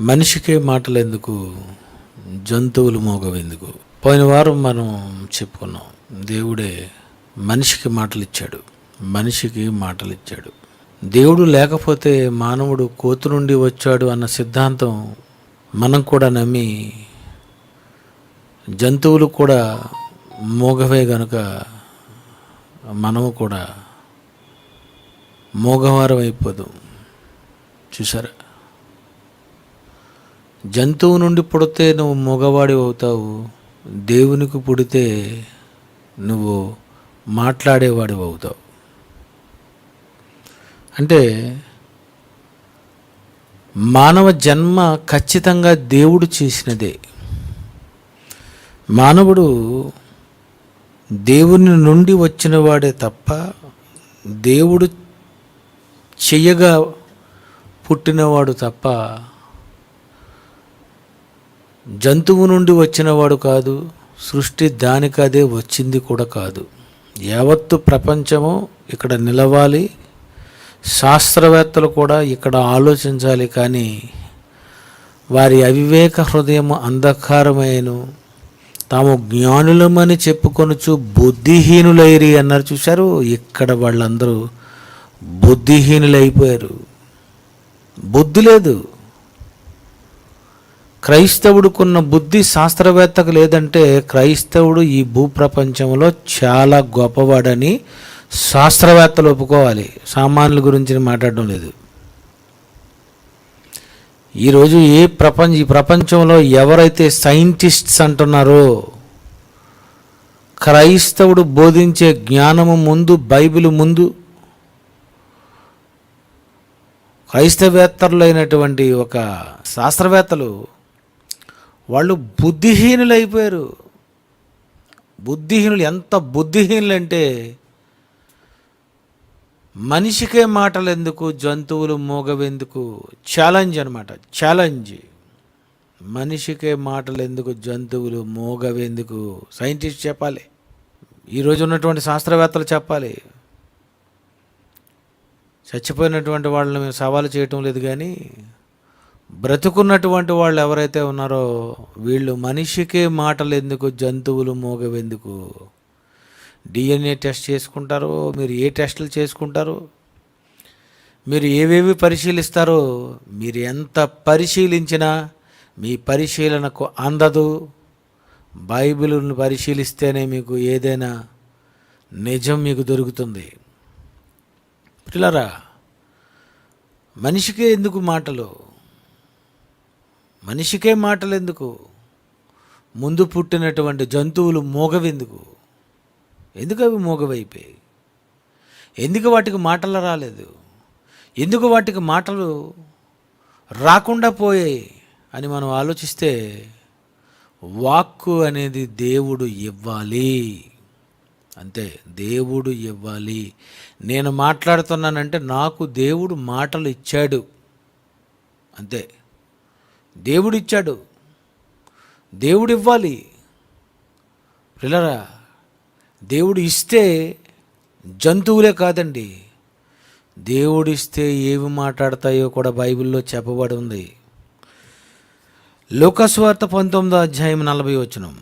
మనిషికే మాటలు ఎందుకు, జంతువులు మోగవెందుకు? పోయిన వారం మనం చెప్పుకున్నాం, దేవుడే మనిషికి మాటలు ఇచ్చాడు. మనిషికి మాటలు ఇచ్చాడు. దేవుడు లేకపోతే మానవుడు కోతు నుండి వచ్చాడు అన్న సిద్ధాంతం మనం కూడా నమ్మి, జంతువులు కూడా మోగవే గనుక మనము కూడా మోగవారం అయిపోదు. చూసారా, జంతువు నుండి పుడితే నువ్వు మగవాడి అవుతావు, దేవునికి పుడితే నువ్వు మాట్లాడేవాడి అవుతావు. అంటే మానవ జన్మ ఖచ్చితంగా దేవుడు చేసినదే. మానవుడు దేవుని నుండి వచ్చిన వాడే తప్ప దేవుడు చెయ్యగా పుట్టినవాడు తప్ప జంతువు నుండి వచ్చినవాడు కాదు. సృష్టి దానికదే వచ్చింది కూడా కాదు. యావత్తు ప్రపంచము ఇక్కడ నిలవాలి, శాస్త్రవేత్తలు కూడా ఇక్కడ ఆలోచించాలి. కానీ వారి అవివేక హృదయం అంధకారమైన, తాము జ్ఞానులమని చెప్పుకొనుచు బుద్ధిహీనులైరి అన్నారు. చూశారు, ఇక్కడ వాళ్ళందరూ బుద్ధిహీనులైపోయారు. బుద్ధి లేదు. క్రైస్తవుడుకున్న బుద్ధి శాస్త్రవేత్తకు లేదంటే క్రైస్తవుడు ఈ భూప్రపంచంలో చాలా గొప్పవాడని శాస్త్రవేత్తలు ఒప్పుకోవాలి. సామాన్యుల గురించి మాట్లాడడం లేదు. ఈరోజు ఈ ప్రపంచంలో ఎవరైతే సైంటిస్ట్స్ అంటున్నారో, క్రైస్తవుడు బోధించే జ్ఞానము ముందు, బైబిల్ ముందు, క్రైస్తవేత్తరులైనటువంటి ఒక శాస్త్రవేత్తలు వాళ్ళు బుద్ధిహీనులు అయిపోయారు. బుద్ధిహీనులు ఎంత బుద్ధిహీనులు అంటే, మనిషికే మాటలు ఎందుకు, జంతువులు మోగవెందుకు? ఛాలెంజ్ అనమాట, ఛాలెంజ్. మనిషికే మాటలు ఎందుకు, జంతువులు మోగవెందుకు? సైంటిస్ట్ చెప్పాలి, ఈరోజు ఉన్నటువంటి శాస్త్రవేత్తలు చెప్పాలి. చచ్చిపోయినటువంటి వాళ్ళని మేము సవాలు చేయటం లేదు, కానీ బ్రతుకున్నటువంటి వాళ్ళు ఎవరైతే ఉన్నారో వీళ్ళు మనిషికే మాటలు ఎందుకు, జంతువులు మోగవెందుకు? డిఎన్ఏ టెస్ట్ చేసుకుంటారు, మీరు ఏ టెస్టులు చేసుకుంటారు, మీరు ఏవేవి పరిశీలిస్తారో, మీరు ఎంత పరిశీలించినా మీ పరిశీలనకు అందదు. బైబిల్ను పరిశీలిస్తేనే మీకు ఏదైనా నిజం మీకు దొరుకుతుంది. పిల్లరా, మనిషికే ఎందుకు మాటలు? మనిషికే మాటలు ఎందుకు? ముందు పుట్టినటువంటి జంతువులు మోగవెందుకు? ఎందుకు అవి మోగవైపోయాయి? ఎందుకు వాటికి మాటలు రాలేదు? ఎందుకు వాటికి మాటలు రాకుండా పోయాయి అని మనం ఆలోచిస్తే, వాక్కు అనేది దేవుడు ఇవ్వాలి. అంతే, దేవుడు ఇవ్వాలి. నేను మాట్లాడుతున్నానంటే నాకు దేవుడు మాటలు ఇచ్చాడు, అంతే. దేవుడు ఇచ్చాడు, దేవుడు ఇవ్వాలి. పిల్లరా, దేవుడు ఇస్తే జంతువులే కాదండి, దేవుడిస్తే ఏవి మాట్లాడతాయో కూడా బైబిల్లో చెప్పబడి ఉంది. లూకాసు వార్త 19వ అధ్యాయం 40వ వచనం.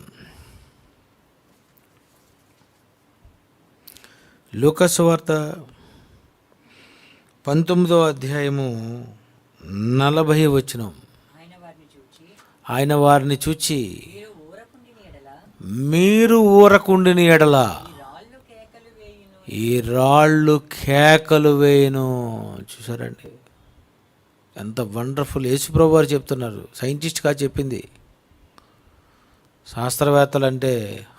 లూకాసు వార్త 19వ అధ్యాయము 40వ వచనం. ఆయన వారిని చూచి, మీరు ఊరకుండిన ఎడల ఈ రాళ్ళు కేకలు వేయును. చూసారండి, ఎంత వండర్ఫుల్. యేసుప్రభు వారు చెప్తున్నారు, సైంటిస్ట్ కాదు చెప్పింది. శాస్త్రవేత్తలు అంటే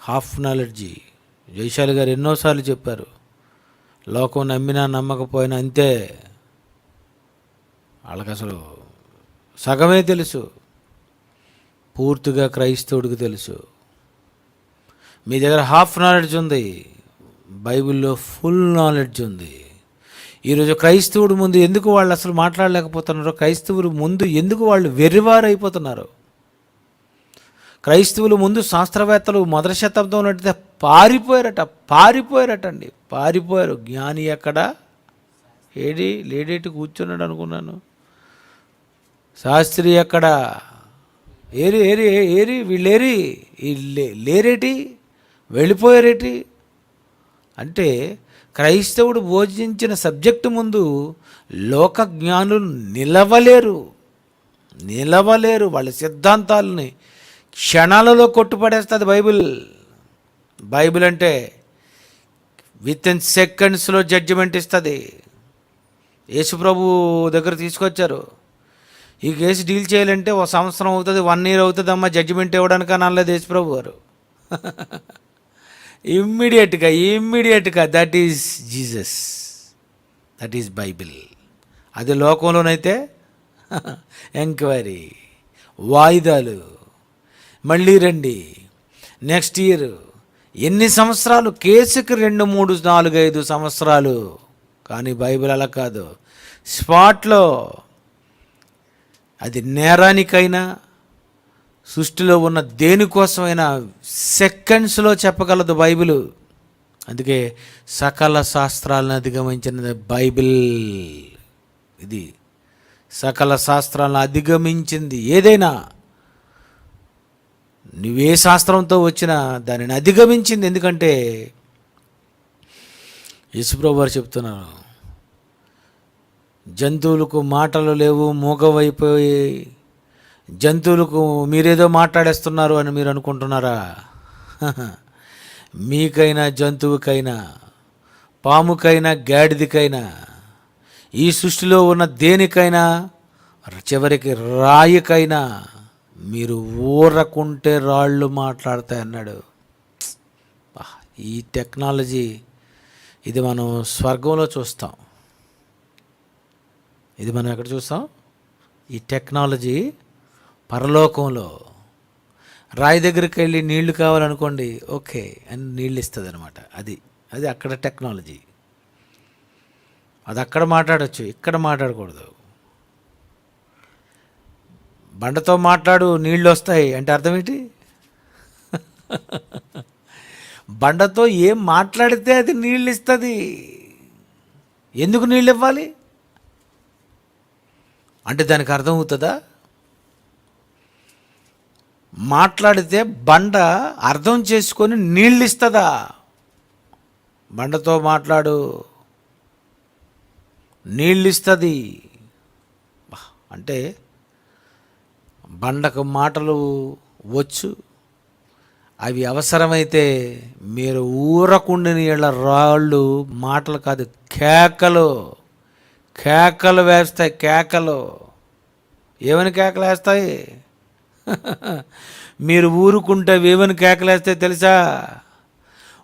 హాఫ్ నాలెడ్జీ. జైశాలి గారు ఎన్నోసార్లు చెప్పారు, లోకం నమ్మినా నమ్మకపోయినా అంతే, వాళ్ళకి అసలు సగమే తెలుసు. పూర్తిగా క్రైస్తవుడికి తెలుసు. మీ దగ్గర హాఫ్ నాలెడ్జ్ ఉంది, బైబిల్లో ఫుల్ నాలెడ్జ్ ఉంది. ఈరోజు క్రైస్తవుడు ముందు ఎందుకు వాళ్ళు అసలు మాట్లాడలేకపోతున్నారో, క్రైస్తవులు ముందు ఎందుకు వాళ్ళు వెర్రివారైపోతున్నారు? క్రైస్తవులు ముందు శాస్త్రవేత్తలు మొదటి శతాబ్దంలో అంటే పారిపోయారు. జ్ఞాని ఎక్కడ, లేడేటి కూర్చున్నాడు అనుకున్నాను. శాస్త్రి ఎక్కడ? ఏరి ఏరి ఏరి వీళ్ళేరి లేరేటి, వెళ్ళిపోయారేటి అంటే క్రైస్తవుడు బోధించిన సబ్జెక్టు ముందు లోక జ్ఞానులు నిలవలేరు. వాళ్ళ సిద్ధాంతాలని క్షణాలలో కొట్టుపడేస్తుంది బైబిల్ అంటే వితిన్ సెకండ్స్లో జడ్జిమెంట్ ఇస్తుంది. యేసుప్రభు దగ్గర తీసుకొచ్చారు, ఈ కేసు డీల్ చేయాలంటే 1 సంవత్సరం అవుతుంది, 1 year అవుతుంది అమ్మ జడ్జిమెంట్ ఇవ్వడానికి అని అనలేదు యేసుప్రభు గారు. ఇమ్మీడియట్గా that is Jesus, that is Bible. అది లోకంలోనైతే ఎంక్వైరీ, వాయిదాలు, మళ్ళీ రండి, నెక్స్ట్ ఇయర్. ఎన్ని సంవత్సరాలు? కేసుకి 2, 3, 4, 5 సంవత్సరాలు. కానీ బైబిల్ అలా కాదు, స్పాట్లో. అది నేరానికైనా సృష్టిలో ఉన్న దేనికోసమైనా సెకండ్స్లో చెప్పగలదు బైబిల్. అందుకే సకల శాస్త్రాలను అధిగమించినది బైబిల్. ఇది సకల శాస్త్రాలను అధిగమించింది. ఏదైనా నువ్వే శాస్త్రంతో వచ్చినా దానిని అధిగమించింది. ఎందుకంటే యేసుప్రభు వారు చెప్తున్నారు, జంతువులకు మాటలు లేవు, మూగవైపోయి. జంతువులకు మీరేదో మాట్లాడేస్తున్నారు అని మీరు అనుకుంటున్నారా? మీకైనా, జంతువుకైనా, పాముకైనా, గాడిదకైనా, ఈ సృష్టిలో ఉన్న దేనికైనా, చివరికి రాయికైనా మీరు ఊరకుంటే రాళ్ళు మాట్లాడతాయి అన్నాడు. ఈ టెక్నాలజీ ఇది మనం స్వర్గంలో చూస్తాం. ఇది మనం ఎక్కడ చూస్తాం? ఈ టెక్నాలజీ పరలోకంలో. రాయి దగ్గరికి వెళ్ళి నీళ్లు కావాలనుకోండి, ఓకే అని నీళ్ళు ఇస్తుంది అనమాట. అది అక్కడ టెక్నాలజీ. అది అక్కడ మాట్లాడచ్చు, ఇక్కడ మాట్లాడకూడదు. బండతో మాట్లాడు నీళ్ళు వస్తాయి అంటే అర్థం ఏంటి? బండతో ఏం మాట్లాడితే అది నీళ్ళు ఇస్తుంది. ఎందుకు నీళ్ళు ఇవ్వాలి అంటే దానికి అర్థం అవుతుందా? మాట్లాడితే బండ అర్థం చేసుకొని నీళ్ళు ఇస్తుందా? బండతో మాట్లాడు, నీళ్ళు ఇస్తుంది. అంటే బండకు మాటలు వచ్చు, అవి అవసరమైతే మీరు ఊరకుండి నీళ్ళ రాళ్ళు, మాటలు కాదు కేకలు వేస్తాయి. కేకలు ఏమని కేకలు వేస్తాయి? మీరు ఊరుకుంటే ఏమని కేకలు వేస్తాయి తెలుసా?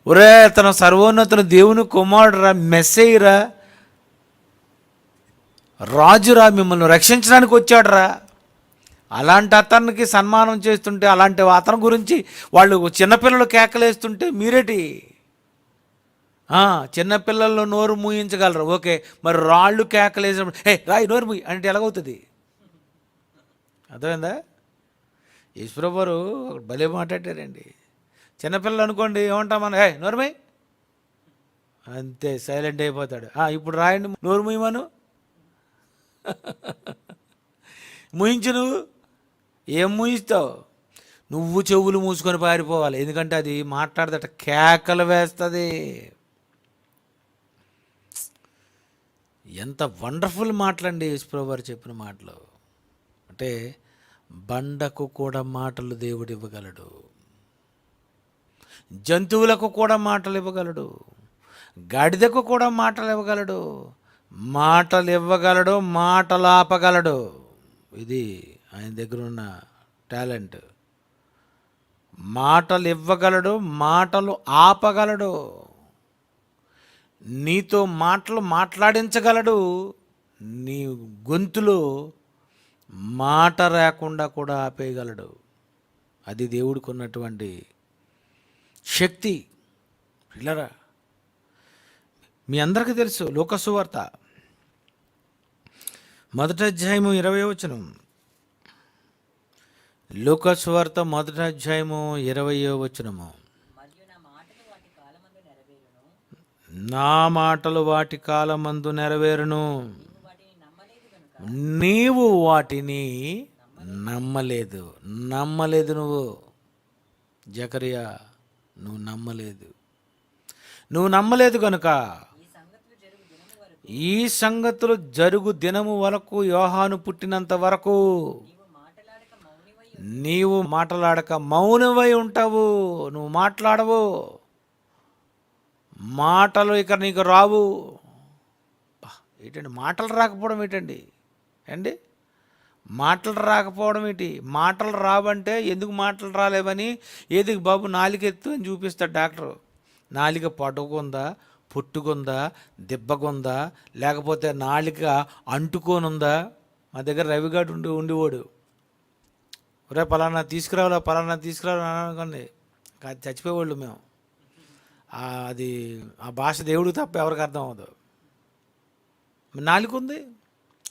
ఒరే తన సర్వోన్నతుని దేవుని కుమారుడురా, మెస్సయ్యరా, రాజురా, మిమ్మల్ని రక్షించడానికి వచ్చాడురా. అలాంటి అతనికి సన్మానం చేస్తుంటే, అలాంటి అతని గురించి వాళ్ళు చిన్నపిల్లలు కేకలేస్తుంటే మీరేటి? చిన్నపిల్లల్లో నోరు మూయించగలరు, ఓకే. మరి రాళ్ళు కేకలేసినప్పుడు రాయి నోరు మూయి అంటే ఎలాగవుతుంది? అర్థమైందా? ఈశ్వరరావు గారు భలే మాట్లాడారండి. చిన్నపిల్లలు అనుకోండి ఏమంటాం మనం, నోరు మూయి అంతే, సైలెంట్ అయిపోతాడు. ఇప్పుడు రాయండి, నోరు మూయమను. మూయించు. నువ్వు ఏం మూయిస్తావు? నువ్వు చెవులు మూసుకొని పారిపోవాలి. ఎందుకంటే అది మాట్లాడదట, కేకలు వేస్తుంది. ఎంత వండర్ఫుల్ మాటలండి యేసుప్రభు వారు చెప్పిన మాటలు. అంటే బండకు కూడా మాటలు దేవుడు ఇవ్వగలడు, జంతువులకు కూడా మాటలు ఇవ్వగలడు, గాడిదకు కూడా మాటలు ఇవ్వగలడు, మాటలు ఆపగలడు. ఇది ఆయన దగ్గర ఉన్న టాలెంట్. మాటలు ఇవ్వగలడు, మాటలు ఆపగలడు, నీతో మాటలు మాట్లాడించగలడు, నీ గొంతులో మాట రాకుండా కూడా ఆపేయగలడు. అది దేవుడికి ఉన్నటువంటి శక్తి. పిల్లరా, మీ అందరికీ తెలుసు లూకా సువార్త 1వ అధ్యాయము 20వ వచనం. లూకా సువార్త 1వ అధ్యాయము 20వ వచనము. నా మాటలు వాటి కాలమందు నెరవేరును, నీవు వాటిని నమ్మలేదు. నమ్మలేదు నువ్వు జకరియా, నువ్వు నమ్మలేదు. నువ్వు నమ్మలేదు కనుక ఈ సంగతులు జరుగు దినము వరకు, యోహాను పుట్టినంత వరకు నీవు మాటలాడక మౌనమై ఉంటావు. నువ్వు మాట్లాడవు, మాటలు ఇక నీకు రావు. ఏంటండి మాటలు రాకపోవడం ఏంటండి అండి? మాటలు రాకపోవడం ఏంటి? మాటలు రావంటే ఎందుకు మాటలు రాలేవని, ఏది బాబు నాలిక ఎత్తు అని చూపిస్తాడు డాక్టరు. నాలిక పొడుగుందా, పొట్టుకుందా, దిబ్బగుందా, లేకపోతే నాలిక అంటుకోనుందా? మా దగ్గర రవిగాడు ఉండేవాడు. ఒరే పలానా తీసుకురావాలా, పలానా తీసుకురావాలని అనుకోండి, చచ్చిపోయేవాళ్ళు మేము. అది ఆ భాష దేవుడు తప్ప ఎవరికి అర్థం అవ్వదు. నాలుక ఉంది,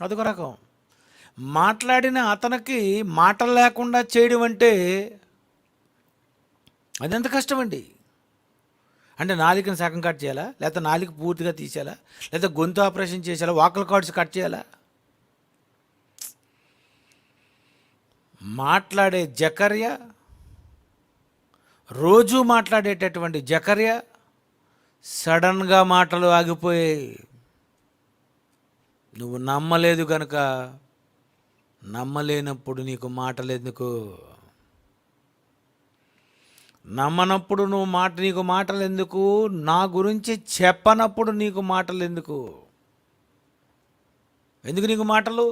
అదొక రకం. మాట్లాడిన అతనికి మాటలు లేకుండా చేయడం అంటే అదెంత కష్టం అండి. అంటే నాలుకని సగం కట్ చేయాలా, లేకపోతే నాలుక పూర్తిగా తీసేయాలా, లేకపోతే గొంతు ఆపరేషన్ చేసేయాలా, వాకల్ కార్డ్స్ కట్ చేయాలా? మాట్లాడే జకర్యా, రోజు మాట్లాడేటటువంటి జకర్యా సడన్గా మాటలు ఆగిపోయాయి. నువ్వు నమ్మలేదు కనుక. నమ్మలేనప్పుడు నీకు మాటలు ఎందుకు? నమ్మనప్పుడు నీకు మాటలు ఎందుకు? నా గురించి చెప్పనప్పుడు నీకు మాటలు ఎందుకు? ఎందుకు నీకు మాటలు?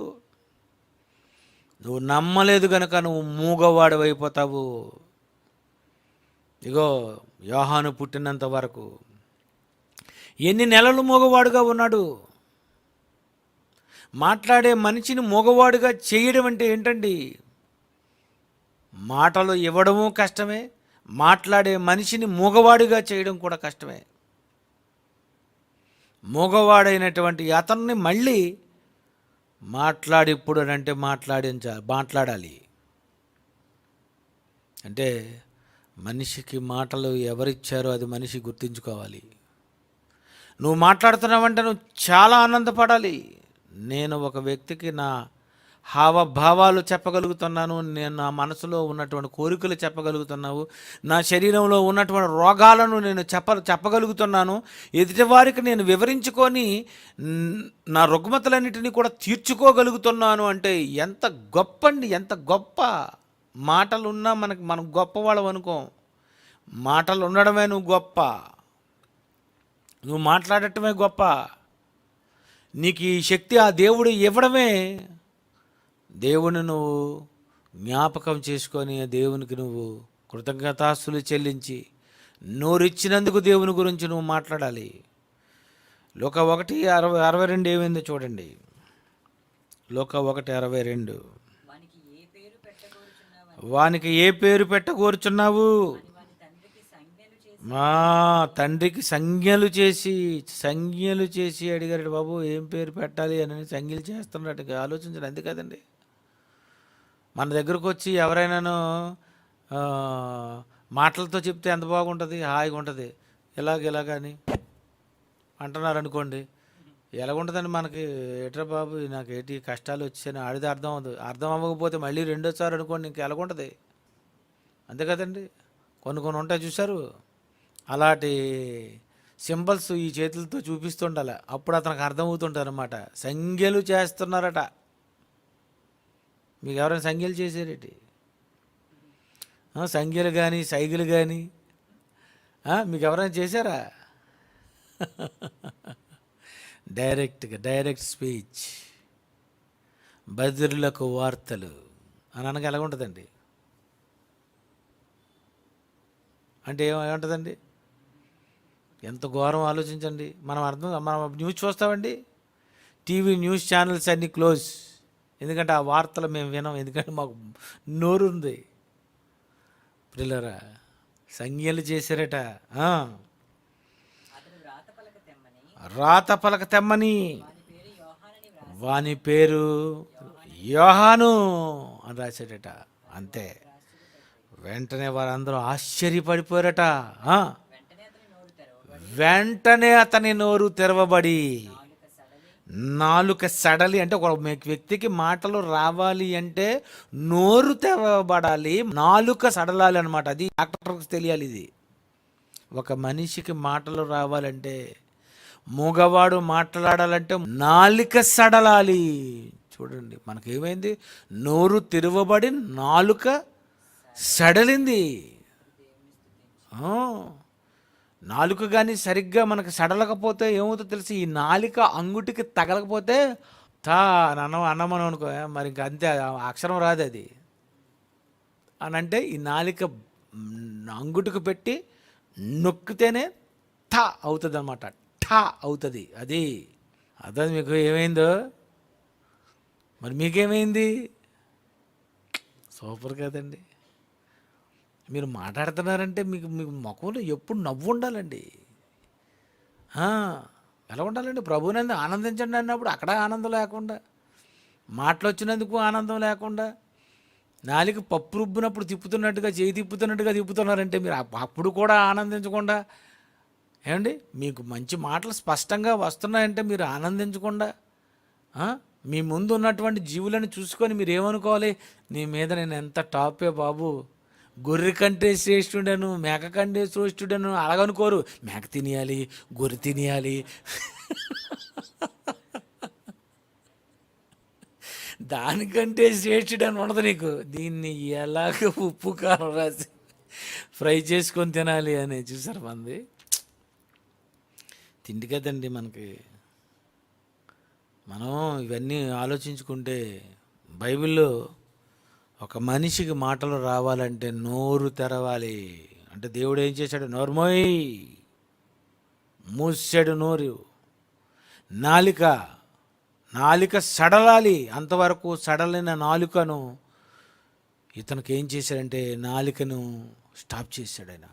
నువ్వు నమ్మలేదు కనుక నువ్వు మూగవాడు అయిపోతావు. ఇగో యోహాను పుట్టినంత వరకు ఎన్ని నెలలు మూగవాడుగా ఉన్నాడు. మాట్లాడే మనిషిని మూగవాడుగా చేయడం అంటే ఏంటండి? మాటలు ఇవ్వడము కష్టమే, మాట్లాడే మనిషిని మూగవాడిగా చేయడం కూడా కష్టమే. మూగవాడైనటువంటి అతన్ని మళ్ళీ మాట్లాడిప్పుడు అంటే మాట్లాడాలి. అంటే మనిషికి మాటలు ఎవరిచ్చారో అది మనిషి గుర్తించుకోవాలి. నువ్వు మాట్లాడుతున్నావంటే నువ్వు చాలా ఆనందపడాలి. నేను ఒక వ్యక్తికి నా హావభావాలు చెప్పగలుగుతున్నాను, నేను నా మనసులో ఉన్నటువంటి కోరికలు చెప్పగలుగుతున్నావు, నా శరీరంలో ఉన్నటువంటి రోగాలను నేను చెప్పగలుగుతున్నాను, ఎదుటివారికి నేను వివరించుకొని నా రుగ్మతలన్నిటినీ కూడా తీర్చుకోగలుగుతున్నాను అంటే ఎంత గొప్ప అండి, ఎంత గొప్ప. మాటలు ఉన్నా మనం గొప్పవాళ్ళం అనుకో. మాటలు ఉండడమే నువ్వు గొప్ప, నువ్వు మాట్లాడటమే గొప్ప. నీకు ఈ శక్తి ఆ దేవుడు ఇవ్వడమే. దేవుని నువ్వు జ్ఞాపకం చేసుకొని దేవునికి నువ్వు కృతజ్ఞతాస్తులు చెల్లించి నోరిచ్చినందుకు దేవుని గురించి నువ్వు మాట్లాడాలి. లోక 1:62 ఏమైందో చూడండి. లోక 1:62. వానికి ఏ పేరు పెట్టగోరుచున్నావు? మా తండ్రికి సంజ్ఞలు చేసి అడిగాడు. బాబు ఏం పేరు పెట్టాలి అని సంజ్ఞలు చేస్తున్నట్టు ఆలోచించండి. అంతే కదండి. మన దగ్గరకు వచ్చి ఎవరైనాను మాటలతో చెప్తే ఎంత బాగుంటుంది, హాయిగా ఉంటుంది. ఇలాగని అంటున్నారు అనుకోండి, ఎలాగుంటుందండి మనకి? ఏట్రా బాబు నాకు ఏంటి కష్టాలు వచ్చాయని ఆడితే అర్థం అవ్వకపోతే మళ్ళీ రెండోసారి అనుకోండి, ఇంక ఎలాగుంటుంది? అంతే కదండి. కొన్ని ఉంటాయి చూశారు, అలాంటి సింబల్స్ ఈ చేతులతో చూపిస్తుండాలి. అప్పుడు అతనికి అర్థమవుతుంటుంది అనమాట. సంజ్ఞలు చేస్తున్నారట. మీకు ఎవరైనా సంజ్ఞలు చేశారేటి? సంజ్ఞలు కానీ సైగలు కానీ మీకు ఎవరైనా చేశారా? డైరెక్ట్ స్పీచ్, బదిరులకు వార్తలు అని అనగా ఎలా ఉంటుందండి? అంటే ఏముంటుందండి? ఎంత ఘోరం ఆలోచించండి. మనం న్యూస్ చూస్తామండి, టీవీ న్యూస్ ఛానల్స్ అన్నీ క్లోజ్. ఎందుకంటే ఆ వార్తలు మేము వినం, ఎందుకంటే మాకు నోరుంది. పిల్లరా సంజ్ఞలు చేశారట. రాత పలక తెమ్మని, వాని పేరు యోహాను అని రాశాడట. అంతే. వెంటనే వారందరూ ఆశ్చర్యపడిపోయారట. వెంటనే అతని నోరు తెరవబడి నాలుక సడలి అంటే ఒక వ్యక్తికి మాటలు రావాలి అంటే నోరు తెరవబడాలి, నాలుక సడలాలి అనమాట. అది డాక్టర్కి తెలియాలి. ఇది ఒక మనిషికి మాటలు రావాలంటే, మూగవాడు మాట్లాడాలంటే నాలుక సడలాలి. చూడండి మనకేమైంది, నోరు తెరవబడి నాలుక సడలింది. నాలుక కానీ సరిగ్గా మనకు సడలకపోతే ఏమవుతుందో తెలిసి, ఈ నాలుక అంగుటికి తగలకపోతే తా అన్నమని అనుకో, మరి ఇంకా అంతే, అక్షరం రాదు అది అని. అంటే ఈ నాలుక అంగుటికి పెట్టి నొక్కితేనే ఠా అవుతుంది అనమాట, ఠా అవుతుంది. అది అదే మీకు ఏమైందో, మరి మీకేమైంది? సూపర్ కదండి. మీరు మాట్లాడుతున్నారంటే మీకు మీకు ముఖంలో ఎప్పుడు నవ్వు ఉండాలండి. ఎలా ఉండాలండి? ప్రభువునందు ఆనందించండి అన్నప్పుడు అక్కడ ఆనందం లేకుండా, మాటలు వచ్చినందుకు ఆనందం లేకుండా, నాలుక పప్పు రుబ్బినప్పుడు తిప్పుతున్నట్టుగా, చేయి తిప్పుతున్నట్టుగా తిప్పుతున్నారంటే మీరు అప్పుడు కూడా ఆనందించకుండా, ఏమండి మీకు మంచి మాటలు స్పష్టంగా వస్తున్నాయంటే మీరు ఆనందించకుండా, మీ ముందు ఉన్నటువంటి జీవులను చూసుకొని మీరు ఏమనుకోవాలి? నీ మీద నేను ఎంత టాపే బాబు, గొర్రె కంటే శ్రేష్ఠుడను, మేక కంటే శ్రేష్ఠుడను అలాగనుకోరు. మేక తినేయాలి, గొర్రె తినేయాలి, దానికంటే శ్రేష్ఠుడని ఉండదు నీకు. దీన్ని ఎలాగ ఉప్పు కారం రాసి ఫ్రై చేసుకొని తినాలి అని. చూసారు మంది తిండి కదండి మనకి. మనం ఇవన్నీ ఆలోచించుకుంటే, బైబిల్లో ఒక మనిషికి మాటలు రావాలంటే నోరు తెరవాలి. అంటే దేవుడు ఏం చేశాడు? నోరుమోయ్, మూసాడు నోరు. నాలిక సడలాలి. అంతవరకు సడలిన నాలుకను ఇతనికి ఏం చేశాడంటే నాలికను స్టాప్ చేశాడు ఆయన.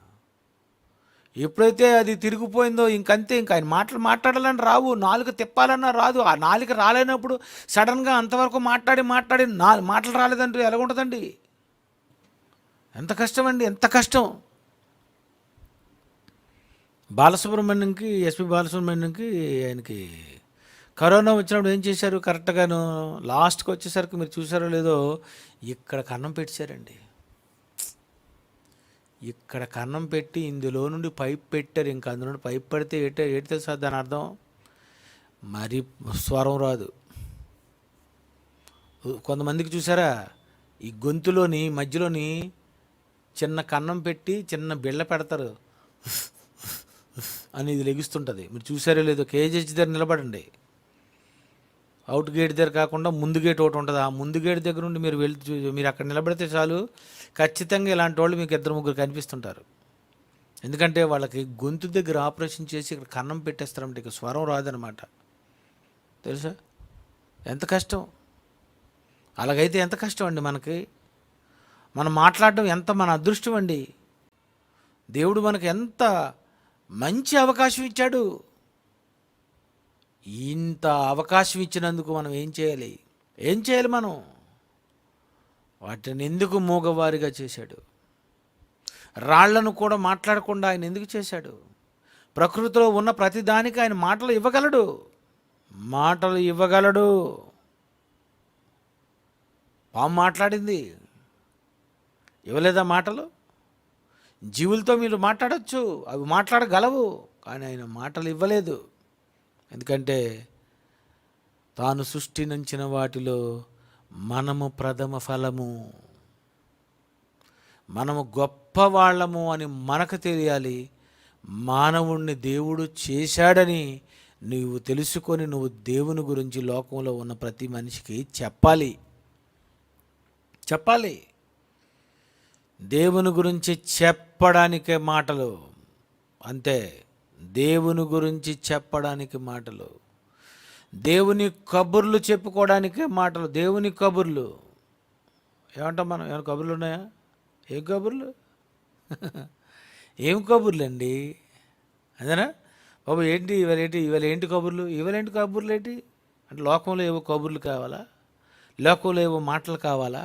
ఎప్పుడైతే అది తిరిగిపోయిందో ఇంకంతే, ఇంక ఆయన మాట్లాడాలని రావు, నాలుక తిప్పాలన్నా రాదు. ఆ నాలుక రాలేనప్పుడు సడన్గా అంతవరకు మాట్లాడి మాటలు రాలేదంటే ఎలాగుంటుందండి? ఎంత కష్టం అండి, ఎంత కష్టం. బాలసుబ్రహ్మణ్యంకి, ఎస్పి బాలసుబ్రహ్మణ్యంకి, ఆయనకి కరోనా వచ్చినప్పుడు ఏం చేశారు? కరెక్ట్గాను లాస్ట్కి వచ్చేసరికి మీరు చూసారో లేదో, ఇక్కడ కన్నం పెట్టారండి. ఇక్కడ కన్నం పెట్టి ఇందులో నుండి పైప్ పెట్టారు. ఇంకా అందులో నుండి పైప్ పెడితే ఏటి తెలుసా దాని అర్థం? మరి స్వరం రాదు. కొంతమందికి చూసారా, ఈ గొంతులోని మధ్యలోని చిన్న కన్నం పెట్టి చిన్న బిళ్ళ పెడతారు అని, ఇది లెగుస్తుంటుంది. మీరు చూసారో లేదో, కేజీహెచ్ దగ్గర నిలబడండి. అవుట్ గేట్ దగ్గర కాకుండా ముందు గేట్ ఒకటి ఉంటుంది. ఆ ముందు గేట్ దగ్గర నుండి మీరు అక్కడ నిలబడితే చాలు, ఖచ్చితంగా ఇలాంటి వాళ్ళు మీకు 2-3 కనిపిస్తుంటారు. ఎందుకంటే వాళ్ళకి గొంతు దగ్గర ఆపరేషన్ చేసి ఇక్కడ కన్నం పెట్టేస్తారంటే ఇక స్వరం రాదనమాట. తెలుసా ఎంత కష్టం? అలాగైతే ఎంత కష్టం అండి మనకి. మనం మాట్లాడడం ఎంత మన అదృష్టం అండి. దేవుడు మనకు ఎంత మంచి అవకాశం ఇచ్చాడు. ఇంత అవకాశం ఇచ్చినందుకు మనం ఏం చేయాలి? మనం వాటిని ఎందుకు మూగవారిగా చేశాడు? రాళ్లను కూడా మాట్లాడకుండా ఆయన ఎందుకు చేశాడు? ప్రకృతిలో ఉన్న ప్రతి దానికి ఆయన మాటలు ఇవ్వగలడు. పాము మాట్లాడింది, ఇవ్వలేదా మాటలు? జీవులతో మీరు మాట్లాడచ్చు, అవి మాట్లాడగలవు, కానీ ఆయన మాటలు ఇవ్వలేదు. ఎందుకంటే తాను సృష్టించిన వాటిలో మనము ప్రథమ ఫలము, మనము గొప్పవాళ్ళము అని మనకు తెలియాలి. మానవుణ్ణి దేవుడు చేశాడని నువ్వు తెలుసుకొని నువ్వు దేవుని గురించి లోకంలో ఉన్న ప్రతి మనిషికి చెప్పాలి. దేవుని గురించి చెప్పడానికే మాటలు, అంతే. దేవుని గురించి చెప్పడానికి మాటలు, దేవుని కబుర్లు చెప్పుకోవడానికే మాటలు. దేవుని కబుర్లు ఏమంటాం మనం? ఏమైనా కబుర్లు ఉన్నాయా? ఏం కబుర్లు? ఏం కబుర్లు అండి? అదేనా బాబు? ఇవాళ ఏంటి కబుర్లు? ఏంటి అంటే లోకంలో ఏవో కబుర్లు కావాలా? లోకంలో ఏవో మాటలు కావాలా?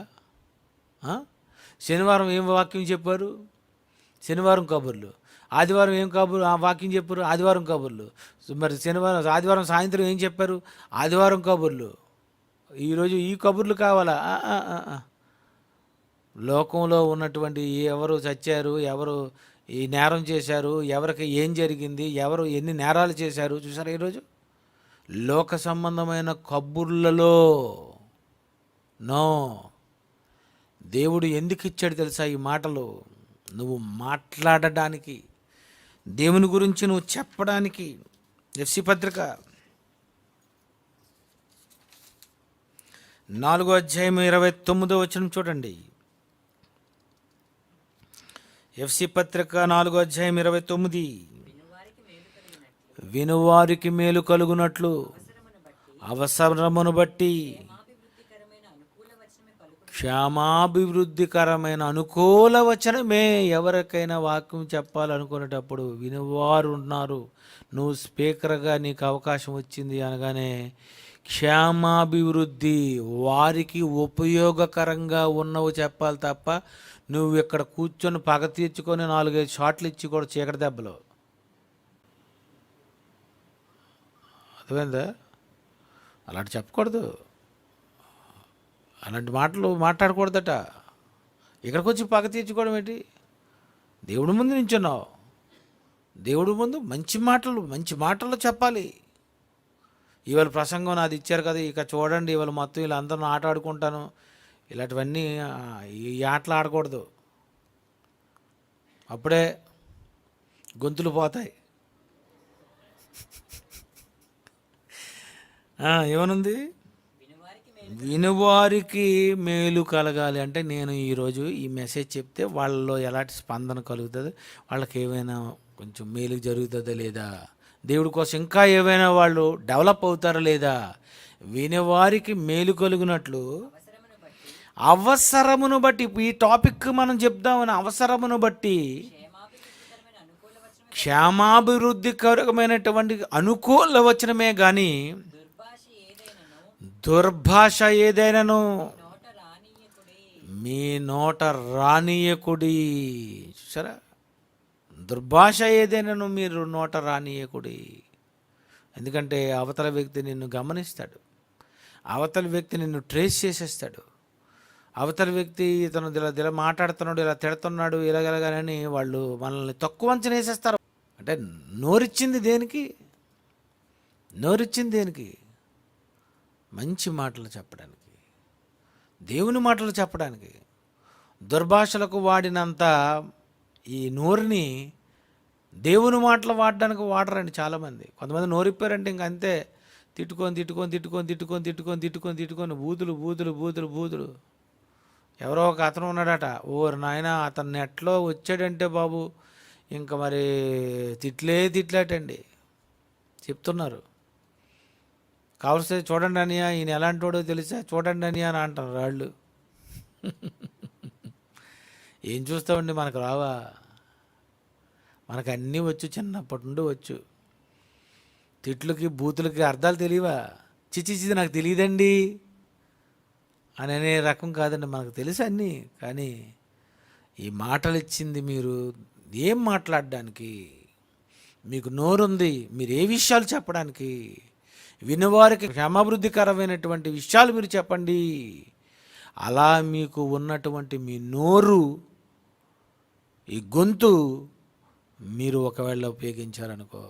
శనివారం ఏం వాక్యం చెప్పారు? శనివారం కబుర్లు. ఆదివారం ఏం కబుర్లు వాకింగ్ చెప్పారు, ఆదివారం కబుర్లు. మరి శనివారం ఆదివారం సాయంత్రం ఏం చెప్పారు, ఆదివారం కబుర్లు. ఈరోజు ఈ కబుర్లు కావాలా? లోకంలో ఉన్నటువంటి ఎవరు చచ్చారు, ఎవరు ఈ నేరం చేశారు, ఎవరికి ఏం జరిగింది, ఎవరు ఎన్ని నేరాలు చేశారు చూసారా ఈరోజు? లోక సంబంధమైన కబుర్లలో నో. దేవుడు ఎందుకు ఇచ్చాడు తెలుసా ఈ మాటలు? నువ్వు మాట్లాడడానికి, దేవుని గురించి నువ్వు చెప్పడానికి. ఎఫ్సి పత్రిక 4:29 చూడండి. ఎఫ్సి పత్రిక 4:29. వినువారికి మేలు కలుగునట్లు అవసరమును బట్టి క్షేమాభివృద్ధికరమైన అనుకూల వచనమే. ఎవరికైనా వాక్యం చెప్పాలనుకునేటప్పుడు వినువారు ఉన్నారు, నువ్వు స్పీకర్గా నీకు అవకాశం వచ్చింది అనగానే క్షేమాభివృద్ధి, వారికి ఉపయోగకరంగా ఉన్నవి చెప్పాలి తప్ప నువ్వు ఇక్కడ కూర్చొని పగ తీర్చుకొని 4-5 షాట్లు ఇచ్చి కూడా చీకటి దెబ్బలు. అర్థమైందా? అలాంటి చెప్పకూడదు, అలాంటి మాటలు మాట్లాడకూడదట. ఇక్కడికి వచ్చి పగ తీర్చుకోవడం ఏంటి? దేవుడి ముందు నించున్నావు, దేవుడి ముందు మంచి మాటలు చెప్పాలి. ఇవాళ ప్రసంగం నాది ఇచ్చారు కదా, ఇక చూడండి ఇవాళ మొత్తం వీళ్ళందరూ ఆట ఆడుకుంటాను, ఇలాంటివన్నీ ఈ ఆటలు ఆడకూడదు. అప్పుడే గొంతులు పోతాయి. ఏమనుంది? వినువారికి మేలు కలగాలి అంటే నేను ఈరోజు ఈ మెసేజ్ చెప్తే వాళ్ళలో ఎలాంటి స్పందన కలుగుతుంది, వాళ్ళకి ఏమైనా కొంచెం మేలు జరుగుతుందా లేదా, దేవుడి కోసం ఇంకా ఏమైనా వాళ్ళు డెవలప్ అవుతారా లేదా. వినేవారికి మేలు కలుగునట్లు అవసరమును బట్టి, ఈ టాపిక్ మనం చెప్దామని అవసరమును బట్టి క్షేమాభివృద్ధికరమైనటువంటి అనుకూల వచనమే కానీ దుర్భాష ఏదైనాను మీ నోట రానియకుడి. చూసారా? దుర్భాష ఏదైనాను మీరు నోట రానియకుడి. ఎందుకంటే అవతల వ్యక్తి నిన్ను గమనిస్తాడు, అవతల వ్యక్తి నిన్ను ట్రేస్ చేసేస్తాడు. అవతల వ్యక్తి ఇతను ఇలా మాట్లాడుతున్నాడు, ఇలా తిడుతున్నాడు, ఇలాగలగానని వాళ్ళు మనల్ని తక్కువ అంచనా వేసేస్తారు. అంటే నోరిచ్చింది దేనికి? మంచి మాటలు చెప్పడానికి, దేవుని మాటలు చెప్పడానికి. దుర్భాషలకు వాడినంత ఈ నోరుని దేవుని మాటలు వాడడానికి వాడరండి చాలామంది. కొంతమంది నోరిప్పారంటే ఇంక అంతే, తిట్టుకొని బూతులు. ఎవరో ఒక అతను ఉన్నాడట, ఓరు నాయన అతన్ని ఎట్లో వచ్చాడంటే బాబు ఇంకా మరి తిట్లాటండి చెప్తున్నారు. కావలసి చూడండి అనియా, ఈయన ఎలాంటి వాడో తెలుసా, చూడండి అనియా అని అంటారు వాళ్ళు. ఏం చూస్తామండి, మనకు రావా? మనకు అన్నీ వచ్చు, చిన్నప్పటి నుండి వచ్చు. తిట్లకి బూతులకి అర్థాలు తెలియవా? చిచి నాకు తెలియదండి అనే రకం కాదండి, మనకు తెలుసు అన్నీ. కానీ ఈ మాటలు ఇచ్చింది మీరు ఏం మాట్లాడడానికి? మీకు నోరుంది, మీరు ఏ విషయాలు చెప్పడానికి? వినేవారికి క్షేమాభివృద్ధికరమైనటువంటి విషయాలు మీరు చెప్పండి. అలా మీకు ఉన్నటువంటి మీ నోరు, ఈ గొంతు మీరు ఒకవేళ ఉపయోగించారనుకో,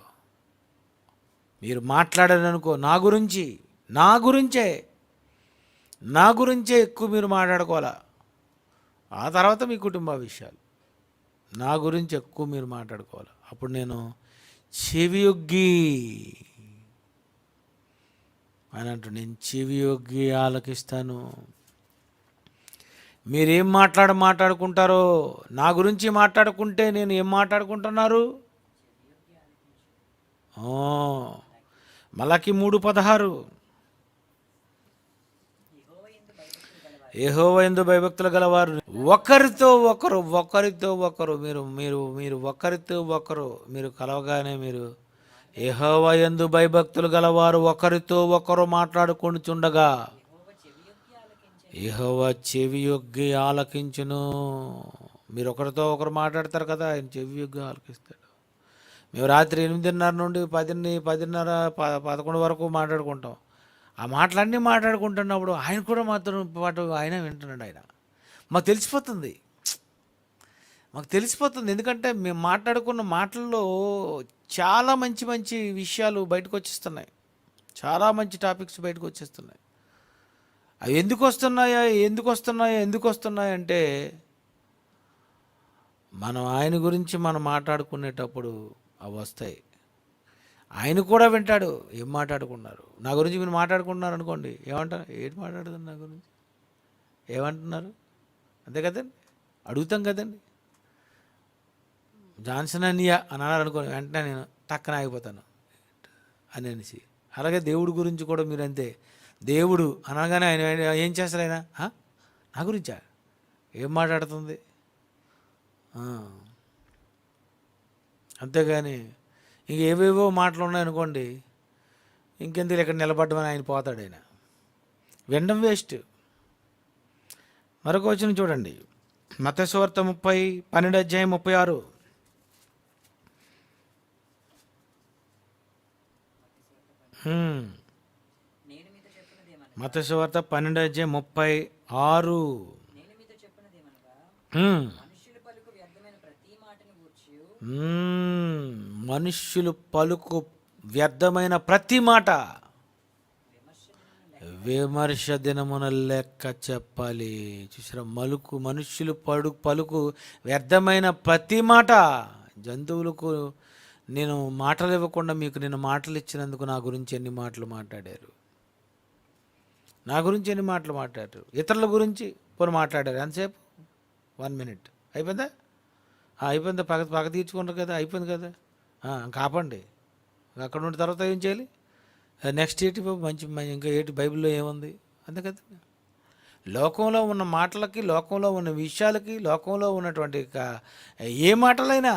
మీరు మాట్లాడారనుకో, నా గురించే ఎక్కువ మీరు మాట్లాడుకోవాలా. ఆ తర్వాత మీ కుటుంబ విషయాలు, నా గురించి ఎక్కువ మీరు మాట్లాడుకోవాలి. అప్పుడు నేను చెవియొగ్గి అని అంటాడు, నేను చెవియొగ్గి ఆలకిస్తాను. మీరేం మాట్లాడుకుంటారో నా గురించి మాట్లాడుకుంటే నేను ఏం మాట్లాడుకుంటున్నారు? మలకి 3:16 యెహోవా యందు భయభక్తులు గలవారు ఒకరితో ఒకరు మీరు కలవగానే మీరు యెహోవా యందు భయభక్తులు గలవారు ఒకరితో ఒకరు మాట్లాడుకొనుచుండగా యెహోవా చెవియొగ్గి ఆలకించును. మీరు ఒకరితో ఒకరు మాట్లాడతారు కదా, ఆయన చెవియొగ్గి ఆలకిస్తాడు. మేము రాత్రి 8:30 నుండి 10:30 11 వరకు మాట్లాడుకుంటాం. ఆ మాటలన్నీ మాట్లాడుకుంటున్నప్పుడు ఆయన కూడా మాత్రం పాటు ఆయన వింటున్నాడు. ఆయన మాకు తెలిసిపోతుంది, ఎందుకంటే మేము మాట్లాడుకున్న మాటల్లో చాలా మంచి మంచి విషయాలు బయటకు వచ్చేస్తున్నాయి, చాలా మంచి టాపిక్స్ బయటకు వచ్చేస్తున్నాయి. అవి ఎందుకు వస్తున్నాయంటే మనం ఆయన గురించి మనం మాట్లాడుకునేటప్పుడు అవి వస్తాయి. ఆయన కూడా వింటాడు ఏం మాట్లాడుకున్నారు. నా గురించి మీరు మాట్లాడుకుంటున్నారు అనుకోండి, ఏమంటారు, ఏంటి మాట్లాడుతున్నారు నా గురించి, ఏమంటున్నారు, అంతే కదండి, అడుగుతాం కదండి. జాన్సన్ అన్నయ్య అని అన్నారు అనుకోండి, వెంటనే నేను టక్కన ఆగిపోతాను అనేసి. అలాగే దేవుడి గురించి కూడా మీరు అంతే. దేవుడు అనగానే ఆయన ఏం చేస్తారు, ఆయన నా గురించా ఏం మాట్లాడుతుంది, అంతేగాని ఇంక ఏవేవో మాటలు ఉన్నాయనుకోండి, ఇంకెందుకు ఇక్కడ నిలబడ్డమని ఆయన పోతాడు. ఆయన వినడం వేస్ట్. మరొక వచనం చూడండి, మత్తయి సువార్త 12:36. మత్తయి సువార్త 12:36. మనుష్యులు పలుకు వ్యర్థమైన ప్రతి మాట విమర్శ దినమున లెక్క చెప్పాలి. చూసారా, మనుష్యులు పలుకు వ్యర్థమైన ప్రతి మాట. జంతువులకు నేను మాటలు ఇవ్వకుండా మీకు నేను మాటలు ఇచ్చినందుకు నా గురించి ఎన్ని మాటలు మాట్లాడారు, ఇతరుల గురించి పోనీ మాట్లాడారు ఎంతసేపు, 1 minute అయిపోయిందా, అయిపోయిందా, పగ తీర్చుకుంటారు కదా, అయిపోయింది కదా, కాపండి. అక్కడ నుండి తర్వాత ఏం చేయాలి, నెక్స్ట్ ఏంటి మంచి ఇంకా ఏంటి బైబిల్లో ఏముంది, అంతే కదా. లోకంలో ఉన్న మాటలకి, లోకంలో ఉన్న విషయాలకి, లోకంలో ఉన్నటువంటి ఏ మాటలైనా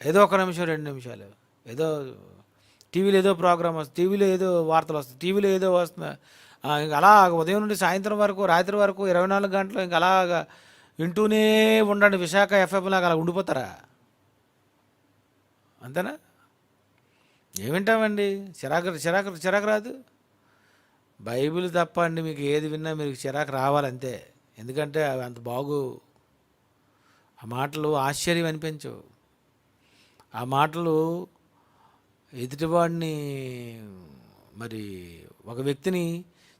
ఏదో 1 నిమిషం 2 నిమిషాలు, ఏదో టీవీలో ఏదో ప్రోగ్రామ్ వస్తుంది, టీవీలో ఏదో వార్తలు వస్తాయి, టీవీలో ఏదో వస్తుంది, ఇంకా అలా ఉదయం నుండి సాయంత్రం వరకు, రాత్రి వరకు 24 గంటలు ఇంకా అలాగా వింటూనే ఉండండి. విశాఖ ఎఫ్ఎం లాగా అలా ఉండిపోతారా, అంతేనా? ఏమింటామండి, చిరాకు రాదు. బైబిల్ తప్ప అండి మీకు ఏది విన్నా మీకు చిరాకు రావాలంతే. ఎందుకంటే అవి అంత బాగు, ఆ మాటలు ఆశ్చర్యం అనిపించవు, ఆ మాటలు ఎదుటివాడిని మరి ఒక వ్యక్తిని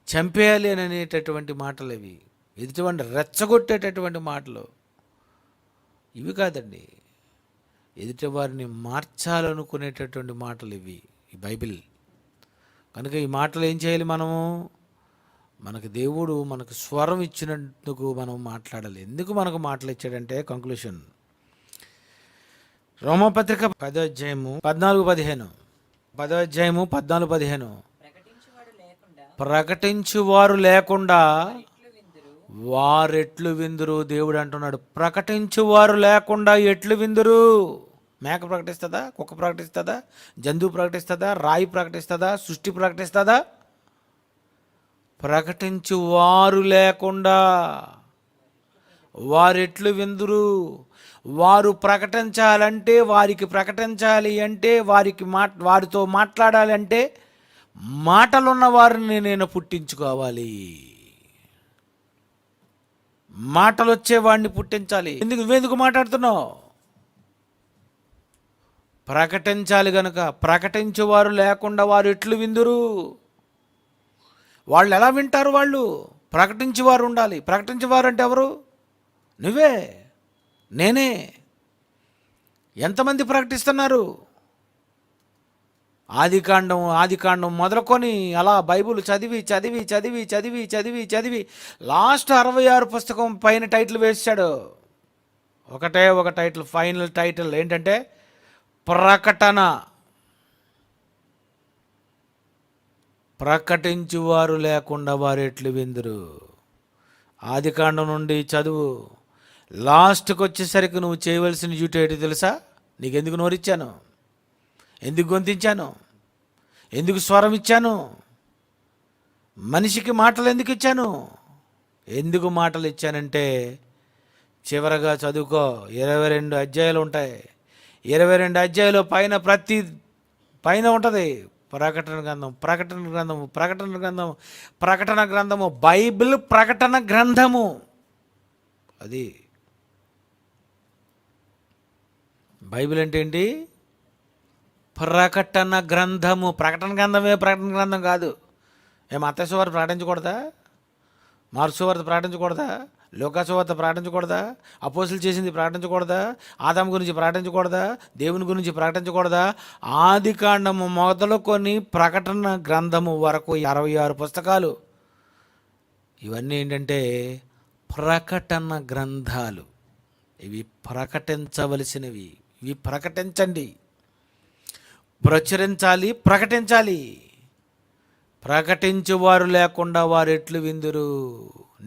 చంపేయాలి అని అనేటటువంటి మాటలు ఇవి, ఎదుటివాడిని రెచ్చగొట్టేటటువంటి మాటలు ఇవి కాదండి, ఎదుటివారిని మార్చాలనుకునేటటువంటి మాటలు ఇవి, ఈ బైబిల్. కనుక ఈ మాటలు ఏం చేయాలి, మనకు దేవుడు మనకు స్వరం ఇచ్చినందుకు మనం మాట్లాడాలి. ఎందుకు మనకు మాటలు ఇచ్చాడంటే, కంక్లూషన్, రోమపత్రిక 10:14-15, 10:14-15, ప్రకటించువారు లేకుండా వారెట్లు విందురు. దేవుడు అంటున్నాడు, ప్రకటించువారు లేకుండా ఎట్లు విందురు. మేక ప్రకటిస్తుందా, కుక్క ప్రకటిస్తుందా, జంతువు ప్రకటిస్తుందా, రాయి ప్రకటిస్తుందా, సృష్టి ప్రకటిస్తుందా? ప్రకటించువారు లేకుండా వారెట్లు విందురు. వారు ప్రకటించాలంటే, వారికి ప్రకటించాలి అంటే, వారితో మాట్లాడాలి అంటే మాటలున్న వారిని నేను పుట్టించుకోవాలి, మాటలు వచ్చేవాడిని పుట్టించాలి. నువ్వెందుకు మాట్లాడుతున్నావు? ప్రకటించాలి గనుక. ప్రకటించేవారు లేకుండా వారు ఎట్లు విందురు. వాళ్ళు ఎలా వింటారు? వాళ్ళు ప్రకటించేవారు ఉండాలి. ప్రకటించేవారు అంటే ఎవరు? నువ్వే, నేనే. ఎంతమంది ప్రకటిస్తున్నారు? ఆదికాండం మొదలుకొని అలా బైబిల్ చదివి లాస్ట్ 66 పుస్తకం పైన టైటిల్ వేసాడు. ఒకటే ఒక టైటిల్, ఫైనల్ టైటిల్ ఏంటంటే ప్రకటన. ప్రకటించువారు లేకుండా వారు ఎట్లు విందురు. ఆదికాండం నుండి చదువు, లాస్ట్కి వచ్చేసరికి నువ్వు చేయవలసిన డ్యూటీ ఏంటి తెలుసా? నీకెందుకు నోరిచ్చాను, ఎందుకు గొంతించాను, ఎందుకు స్వరం ఇచ్చాను, మనిషికి మాటలు ఎందుకు ఇచ్చాను? ఎందుకు మాటలు ఇచ్చానంటే, చివరగా చదువుకో, 22 అధ్యాయాలు ఉంటాయి. 22 అధ్యాయంలో పైన ఉంటుంది. ప్రకటన గ్రంథము, బైబిల్ ప్రకటన గ్రంథము. అది బైబిల్ అంటే ఏంటి? ప్రకటన గ్రంథము. ప్రకటన గ్రంథం కాదు. మత్తయి సువార్త ప్రకటించకూడదా? మార్కు సువార్త ప్రకటించకూడదా? లూకా సువార్త ప్రకటించకూడదా? అపోస్తులు చేసింది ప్రకటించకూడదా? ఆదాము గురించి ప్రకటించకూడదా? దేవుని గురించి ప్రకటించకూడదా? ఆది కాండము మొదలుకొని ప్రకటన గ్రంథము వరకు 66 పుస్తకాలు. ఇవన్నీ ఏంటంటే ప్రకటన గ్రంథాలు. ఇవి ప్రకటించవలసినవి. ఇవి ప్రకటించండి, ప్రచురించాలి, ప్రకటించాలి. ప్రకటించువారు లేకుండా వారు ఎట్లు విందురు?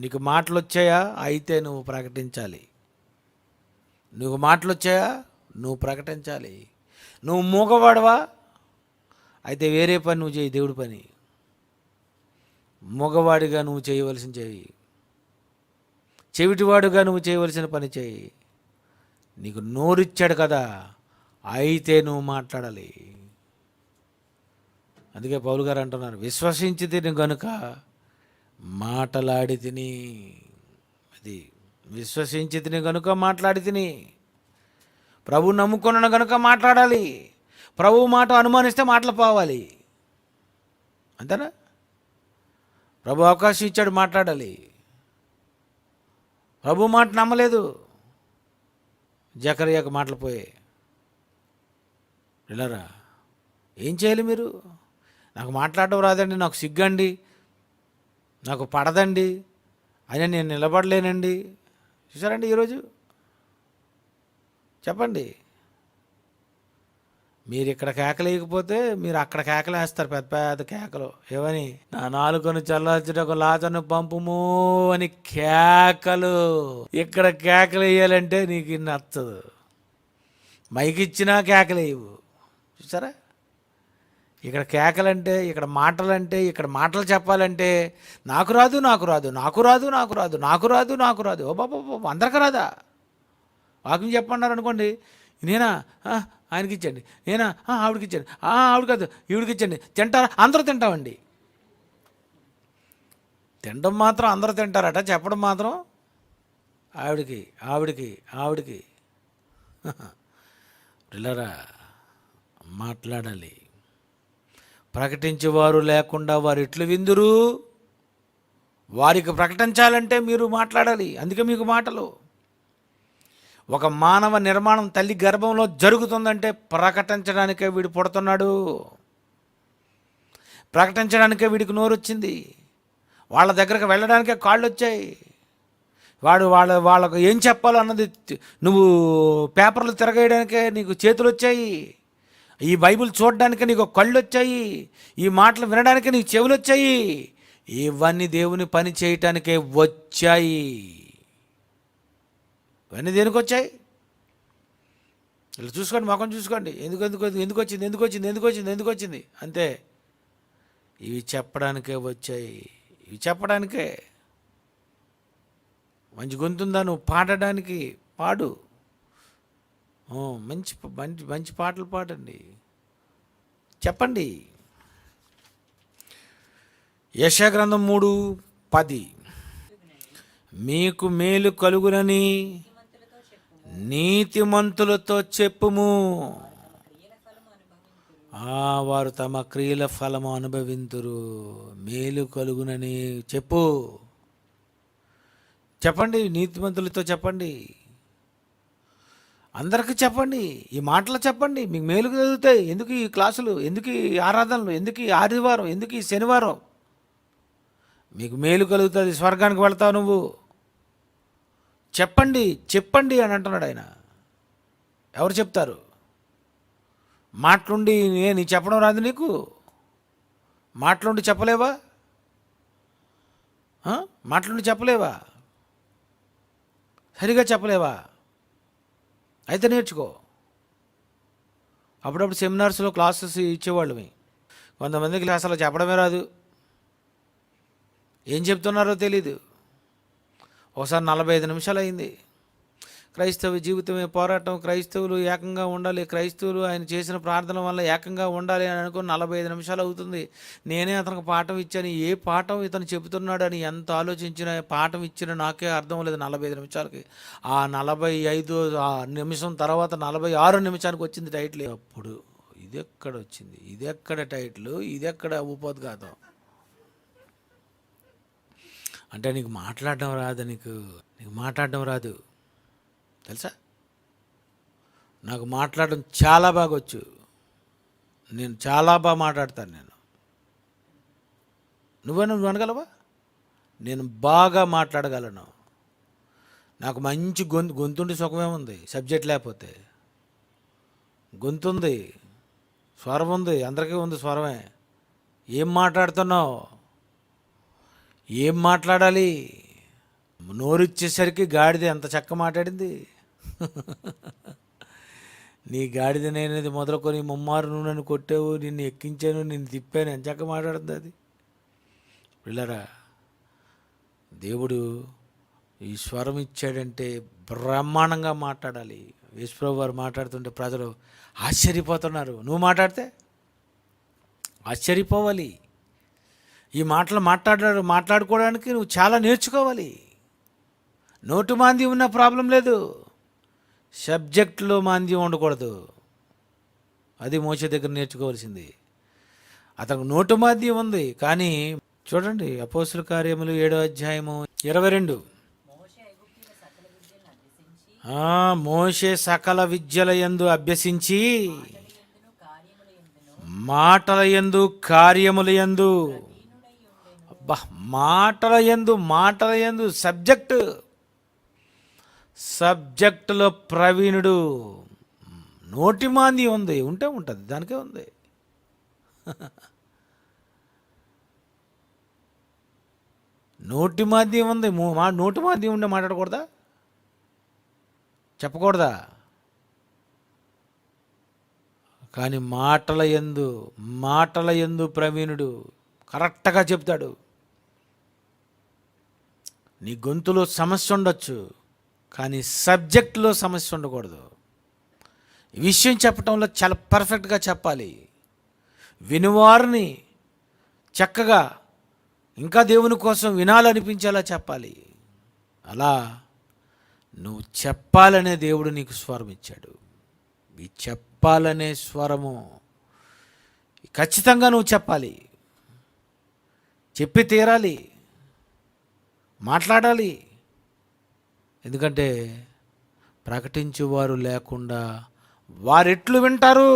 నీకు మాటలు వచ్చాయా? అయితే నువ్వు ప్రకటించాలి. నువ్వు మాటలు వచ్చాయా? నువ్వు ప్రకటించాలి. నువ్వు మూగవాడవా? అయితే వేరే పని నువ్వు చేయి, దేవుడి పని. మూగవాడిగా నువ్వు చేయవలసిన చేయి, చెవిటివాడుగా నువ్వు చేయవలసిన పని చేయి. నీకు నోరిచ్చాడు కదా, అయితే నువ్వు మాట్లాడాలి. అందుకే పౌలు గారు అంటున్నారు, విశ్వసించి తిని గనుక మాట్లాడి తిని. అది విశ్వసించి తిని గనుక మాట్లాడి తిని. ప్రభు నమ్ముకున్నాను గనుక మాట్లాడాలి. ప్రభు మాట అనుమానిస్తే మాటలు పోవాలి. అంతేనా? ప్రభు అవకాశం ఇచ్చాడు, మాట్లాడాలి. ప్రభు మాట నమ్మలేదు, జకర్యాకు మాటలు పోయాయి. వెళ్ళారా? ఏం చేయాలి మీరు? నాకు మాట్లాడడం రాదండి, నాకు సిగ్గండి, నాకు పడదండి, అయినా నేను నిలబడలేనండి. చూసారండి ఈరోజు? చెప్పండి. మీరు ఇక్కడ కేకలేయకపోతే మీరు అక్కడ కేకలు వేస్తారు, పెద్ద పెద్ద కేకలు. ఏమని? నా నాలుకను చల్లార్చుటకు లాజరును పంపుము అని కేకలు. ఇక్కడ కేకలు వేయాలంటే నీకు నచ్చదు. మైకిచ్చినా కేకలేయవు. చూసారా? ఇక్కడ కేకలంటే, ఇక్కడ మాటలంటే, ఇక్కడ మాటలు చెప్పాలంటే నాకు రాదు, నాకు రాదు, నాకు రాదు, నాకు రాదు, నాకు రాదు, నాకు రాదు. ఓ బాబా, అందరికీ రాదా? వాకింగ్ చెప్పన్నారు అనుకోండి, నేనా ఆయనకి ఇచ్చండి, నేనా ఆవిడకి ఇచ్చండి, ఆవిడ కాదు ఈవిడికి ఇచ్చండి. తింటారా? అందరూ తింటామండి. తినడం మాత్రం అందరూ తింటారట, చెప్పడం మాత్రం ఆవిడికి ఆవిడికి ఆవిడికి. పిల్లరా, మాట్లాడాలి. ప్రకటించేవారు లేకుండా వారు ఎట్లు విందురు? వారికి ప్రకటించాలంటే మీరు మాట్లాడాలి. అందుకే మీకు మాటలు. ఒక మానవ నిర్మాణం తల్లి గర్భంలో జరుగుతుందంటే ప్రకటించడానికే వీడు పుడుతున్నాడు, ప్రకటించడానికే వీడికి నోరు వచ్చింది, వాళ్ళ దగ్గరకు వెళ్ళడానికే కాళ్ళు వచ్చాయి. వాళ్ళకు ఏం చెప్పాలో అన్నది నువ్వు పేపర్లు తిరగేయడానికే నీకు చేతులు వచ్చాయి, ఈ బైబిల్ చూడడానికే నీకు కళ్ళు వచ్చాయి, ఈ మాటలు వినడానికే నీకు చెవులు వచ్చాయి. ఇవన్నీ దేవుని పని చేయటానికే వచ్చాయి. ఇవన్నీ దేనికి వచ్చాయి? ఇలా చూసుకోండి, ముఖం చూసుకోండి. ఎందుకు వచ్చింది అంతే. ఇవి చెప్పడానికే వచ్చాయి. ఇవి చెప్పడానికే. మంచి గొంతుందా నువ్వు పాడడానికి? పాడు. మంచి మంచి మంచి పాటలు పాడండి, చెప్పండి. యెషయా గ్రంథం 3:10, మీకు మేలు కలుగునని నీతిమంతులతో చెప్పుము, వారు తమ క్రియల ఫలము అనుభవింతురు. మేలు కలుగునని చెప్పండి, నీతిమంతులతో చెప్పండి, అందరికీ చెప్పండి. ఈ మాటలు చెప్పండి, మీకు మేలు కలుగుతాయి. ఎందుకు ఈ క్లాసులు, ఎందుకు ఈ ఆరాధనలు, ఎందుకు ఈ ఆదివారం, ఎందుకు ఈ శనివారం? మీకు మేలు కలుగుతుంది, స్వర్గానికి వెళ్తావు నువ్వు. చెప్పండి అని అంటున్నాడు ఆయన. ఎవరు చెప్తారు? మాటలుండి నీ చెప్పడం రాదు నీకు? మాటలుండి చెప్పలేవా? మాటలుండి చెప్పలేవా? సరిగా చెప్పలేవా? అయితే నేర్చుకో. అప్పుడప్పుడు సెమినార్స్లో క్లాసెస్ ఇచ్చేవాళ్ళమే. కొంతమందికి అసలు చెప్పడమే రాదు, ఏం చెప్తున్నారో తెలీదు. ఒకసారి 45 నిమిషాలు అయింది క్రైస్తవ జీవితమే పోరాటం, క్రైస్తవులు ఏకంగా ఉండాలి, క్రైస్తవులు ఆయన చేసిన ప్రార్థన వల్ల ఏకంగా ఉండాలి అని అనుకుని 45 నిమిషాలు అవుతుంది. నేనే అతనికి పాఠం ఇచ్చాను. ఏ పాఠం ఇతను చెబుతున్నాడు అని ఎంత ఆలోచించిన పాఠం ఇచ్చిన నాకే అర్థం లేదు 45 నిమిషాలకి. ఆ 45 నిమిషం తర్వాత 46 నిమిషానికి వచ్చింది టైటిల్. అప్పుడు ఇదెక్కడ వచ్చింది, ఇదెక్కడ టైటిల్, ఇదెక్కడ ఉపోద్ఘాతం. అంటే నీకు మాట్లాడడం రాదు, నీకు మాట్లాడడం రాదు తెలుసా. నాకు మాట్లాడడం చాలా బాగా వచ్చు, నేను చాలా బాగా మాట్లాడతాను. నువ్వు అనగలవా? నేను బాగా మాట్లాడగలను. నాకు మంచి గొంతుండి సుఖమేముంది సబ్జెక్ట్ లేకపోతే. గొంతుంది, స్వరం ఉంది, అందరికీ ఉంది స్వరమే. ఏం మాట్లాడుతున్నావు, ఏం మాట్లాడాలి? నోరిచ్చేసరికి గాడిద ఎంత చక్క మాట్లాడింది. నీ గాడిద నేనేది మొదలుకొని ముమ్మారు నువ్వు నన్ను కొట్టావు, నిన్ను ఎక్కించాను, నిన్ను తిప్పాను, ఎంత చక్క మాట్లాడుతుంది అది. పిల్లరా, దేవుడు ఈ స్వరం ఇచ్చాడంటే బ్రహ్మాండంగా మాట్లాడాలి. యేసుప్రభు వారు మాట్లాడుతుంటే ప్రజలు ఆశ్చర్యపోతున్నారు. నువ్వు మాట్లాడితే ఆశ్చర్యపోవాలి. ఈ మాటలు మాట్లాడుకోవడానికి నువ్వు చాలా నేర్చుకోవాలి. నోటు మాంద్యం ఉన్న ప్రాబ్లం లేదు, సబ్జెక్టులో మాంద్యం ఉండకూడదు. అది మోషే దగ్గర నేర్చుకోవాల్సింది. అతనికి నోటు మాంద్యం ఉంది, కానీ చూడండి అపోస్తుల కార్యములు 7వ అధ్యాయము 22. మోషే సకల విద్యల యందు అభ్యసించి మాటల యందు కార్యముల యందు, మాటల యందు సబ్జెక్టులో ప్రవీణుడు. నోటి మాంద్యం ఉంది, ఉంటే ఉంటుంది, దానికే ఉంది. నోటి మాంద్యం ఉంది. నోటి మాంద్యం ఉండే మాట్లాడకూడదా, చెప్పకూడదా? కానీ మాటల యందు ప్రవీణుడు కరెక్ట్గా చెప్తాడు. నీ గొంతులో సమస్య ఉండొచ్చు, కానీ సబ్జెక్టులో సమస్య ఉండకూడదు. ఈ విషయం చెప్పటంలో చాలా పర్ఫెక్ట్గా చెప్పాలి. వినువారిని చక్కగా ఇంకా దేవుని కోసం వినాలనిపించేలా చెప్పాలి. అలా నువ్వు చెప్పాలనే దేవుడు నీకు స్వరం ఇచ్చాడు. ఈ చెప్పాలనే స్వరము ఖచ్చితంగా నువ్వు చెప్పాలి, చెప్పి తీరాలి, మాట్లాడాలి. ఎందుకంటే ప్రకటించువారు లేకుండా వారెట్లు వింటారు?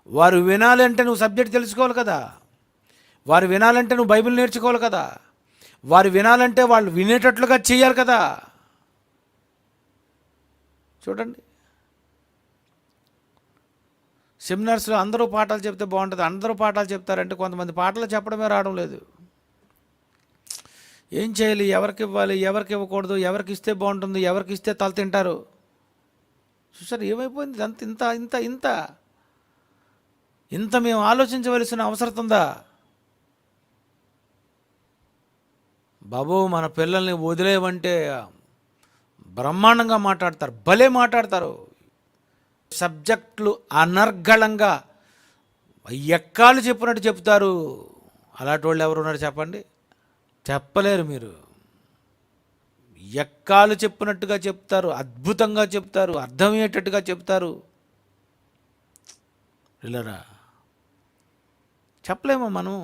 వారు వినాలంటే నువ్వు సబ్జెక్ట్ తెలుసుకోవాలి కదా. వారు వినాలంటే నువ్వు బైబిల్ నేర్చుకోవాలి కదా. వారు వినాలంటే వాళ్ళు వినేటట్లుగా చేయాలి కదా. చూడండి, సెమినార్స్లో అందరూ పాఠాలు చెప్తే బాగుంటుంది. అందరూ పాఠాలు చెప్తారంటే కొంతమంది పాఠాలు చెప్పడమే రావడం లేదు. ఏం చేయాలి, ఎవరికి ఇవ్వాలి, ఎవరికి ఇవ్వకూడదు, ఎవరికి ఇస్తే బాగుంటుంది, ఎవరికి ఇస్తే తల తింటారు. చూసారు ఏమైపోయింది? అంత ఇంత ఇంత ఇంత ఇంత మేము ఆలోచించవలసిన అవసరం ఉందా? బాబు, మన పిల్లల్ని వదిలేవంటే బ్రహ్మాండంగా మాట్లాడతారు, భలే మాట్లాడతారు. సబ్జెక్టులు అనర్గళంగా ఎక్కాలు చెప్పినట్టు చెప్తారు. అలాంటి వాళ్ళు ఎవరు ఉన్నారు చెప్పండి? చెప్పలేరు. మీరు ఎక్కాలు చెప్పినట్టుగా చెప్తారు, అద్భుతంగా చెప్తారు, అర్థమయ్యేటట్టుగా చెప్తారు. పిల్లరా, చెప్పలేమో మనం.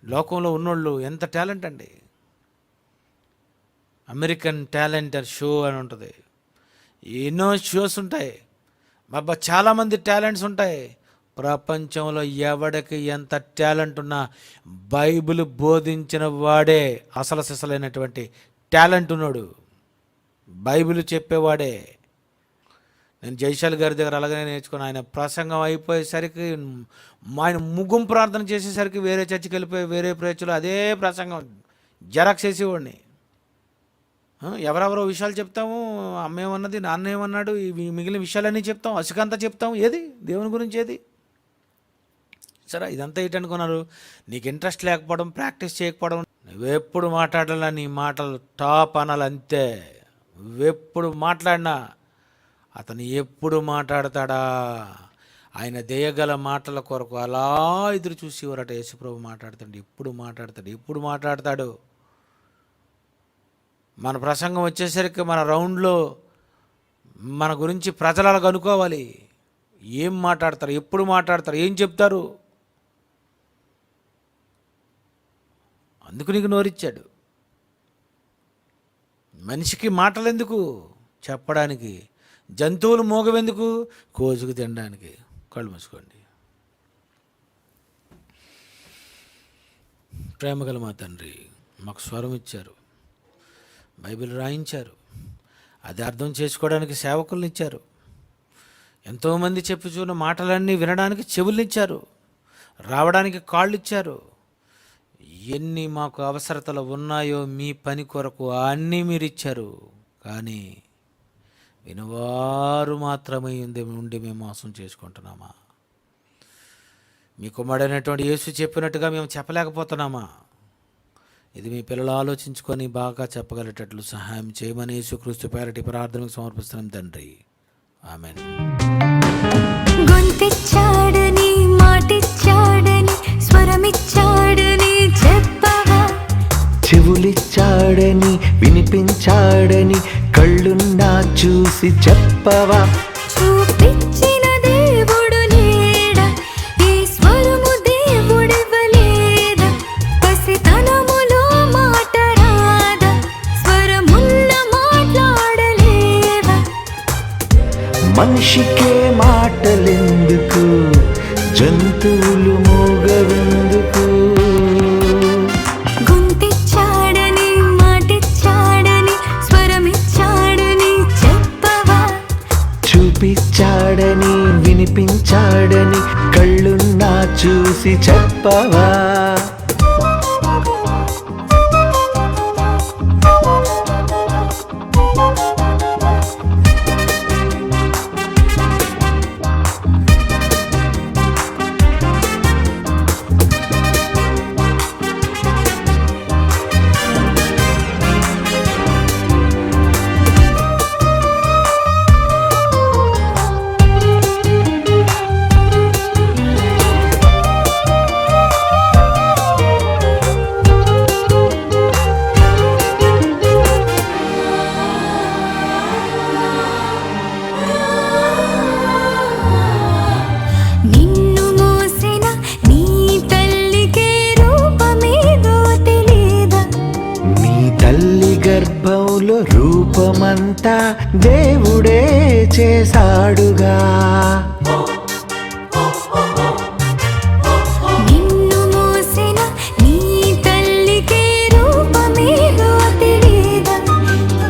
లోకంలో ఉన్నోళ్ళు ఎంత టాలెంట్ అండి. అమెరికన్ టాలెంట్ షో అని ఉంటుంది, ఎన్నో షోస్ ఉంటాయి. బాబా చాలామంది టాలెంట్స్ ఉంటాయి. ప్రపంచంలో ఎవడికి ఎంత టాలెంట్ ఉన్నా బైబిల్ బోధించిన వాడే అసలు సిసలైనటువంటి టాలెంట్ ఉన్నాడు. బైబిల్ చెప్పేవాడే. నేను జైశాల్ గారి దగ్గర అలాగనే నేర్చుకున్నాను. ఆయన ప్రసంగం అయిపోయేసరికి, ఆయన ముగింపు ప్రార్థన చేసేసరికి వేరే చర్చికి వెళ్ళిపోయి వేరే ప్రేచలు అదే ప్రసంగం జెరాక్స్ చేసేవాడిని. ఎవరెవరో విషయాలు చెప్తాము, అమ్మేమన్నది, నాన్న ఏమన్నాడు, ఇవి మిగిలిన విషయాలన్నీ చెప్తాం, అసుకంతా చెప్తాం. ఏది దేవుని గురించి ఏది? సరే, ఇదంతా ఏంటనుకున్నారు? నీకు ఇంట్రెస్ట్ లేకపోవడం, ప్రాక్టీస్ చేయకపోవడం. నువ్వెప్పుడు మాట్లాడాలా నీ మాటలు టాప్ అనాలి అంతే. నువ్వెప్పుడు మాట్లాడినా అతను ఎప్పుడు మాట్లాడతాడా, ఆయన దేయగల మాటల కొరకు అలా ఎదురు చూసేవారట. యేసుప్రభు ఎప్పుడు మాట్లాడతాడు. మన ప్రసంగం వచ్చేసరికి మన రౌండ్లో మన గురించి ప్రజలకు అనుకోవాలి. ఏం మాట్లాడతారు, ఎప్పుడు మాట్లాడతారు, ఏం చెప్తారు. అందుకు నీకు నోరిచ్చాడు. మనిషికి మాటలు ఎందుకు చెప్పడానికి, జంతువులు మోగవెందుకు కోజుకు తినడానికి. కళ్ళు మూసుకోండి. ప్రేమగల మా తండ్రి, మాకు స్వరం ఇచ్చారు, బైబిల్ రాయించారు, అది అర్థం చేసుకోవడానికి సేవకులను ఇచ్చారు, ఎంతోమంది చెప్పుచున్న మాటలన్నీ వినడానికి చెవులనిచ్చారు, రావడానికి కాళ్ళు ఇచ్చారు. ఎన్ని మాకు అవసరతలు ఉన్నాయో మీ పని కొరకు అన్నీ మీరు ఇచ్చారు. కానీ వినువారు మాత్రమే ఉండి మేము మోసం చేసుకుంటున్నామా? మీ కుమారుడైనటువంటి యేసు చెప్పినట్టుగా మేము చెప్పలేకపోతున్నామా? ఇది మీ పిల్లలు ఆలోచించుకొని బాగా చెప్పగలిగేటట్లు సహాయం చేయమని యేసుక్రీస్తు పేరటి ప్రార్థనకు సమర్పిస్తున్నాం తండ్రి. ఆమేన్. గొంతిచ్చాడని, మాటిచ్చాడని, స్వరమిచ్చాడని చెప్పవా? చెవులిచ్చాడని, వినిపించాడని, కళ్ళున్నా చూసి చెప్పవా? చూపించిన దేవుడు లేడా? ఈ స్వరము దేవుడివ్వలేదా? పసితనములో మాట రాదా? స్వరమున్న మాట్లాడలేవా? మనిషికే మాటలెందుకు, జంతువులు మూగవెందుకు? గొంతిచ్చాడని, మాటిచ్చాడని, స్వరమిచ్చాడని చెప్పవా? చూపించాడని, వినిపించాడని, కళ్ళున్నా చూసి చెప్పవా? నిన్ను మోసిన నీ తల్లికే రూపమేదో తెలీదా? నీ తల్లి గర్భంలో రూపమంతా దేవుడే చేశాడుగా. నిన్ను మోసిన నీ తల్లికే రూపమేదో తెలీదా?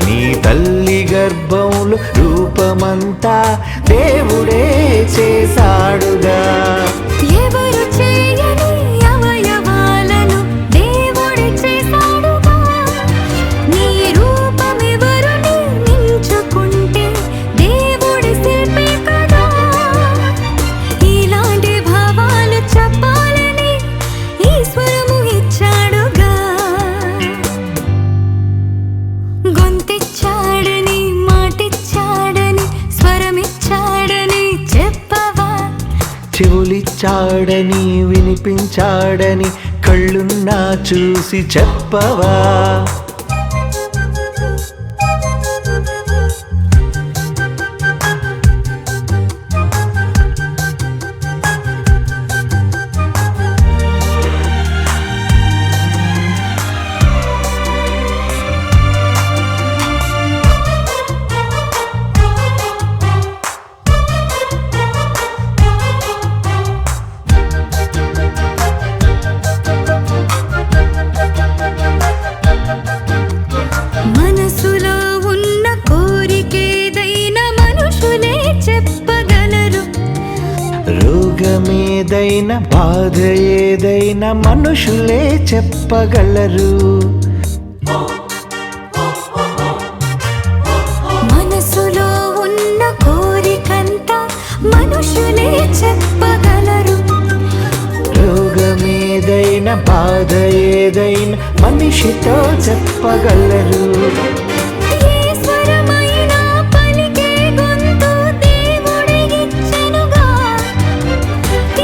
నీ తల్లి గర్భంలో రూపమంతా దేవుడే చేశాడుగా. ఎవరు చేయని అవయవాలను దేవుడే చేశాడుగా. నీ రూపమెవరు నిర్మించుకుంటే దేవుడి శిల్పే కదా. ఇలాంటి భావాలు చెప్పాలని ఈశ్వరము ఇచ్చాడుగా. గొంతిచ్చాడని, మాటిచ్చాడని, స్వరమిచ్చాడని చెప్పవా? చెవులిచ్చాడని, వినిపించాడని, కళ్ళున్నా చూసి చెప్పవా? మనసులో ఉన్న కోరికేదైనా మనుషులే చెప్పగలరు. రోగమేదైనా, బాధ ఏదైనా మనుషులే చెప్పగలరు. మనసులో ఉన్న కోరికంతా మనుషులే చెప్పగలరు. రోగమేదైనా, బాధ ఏదైనా మనిషితో చెప్పగలరు. ఏ స్వరమైనా పలికే గొంతు దేవుడికిచ్చెనుగా.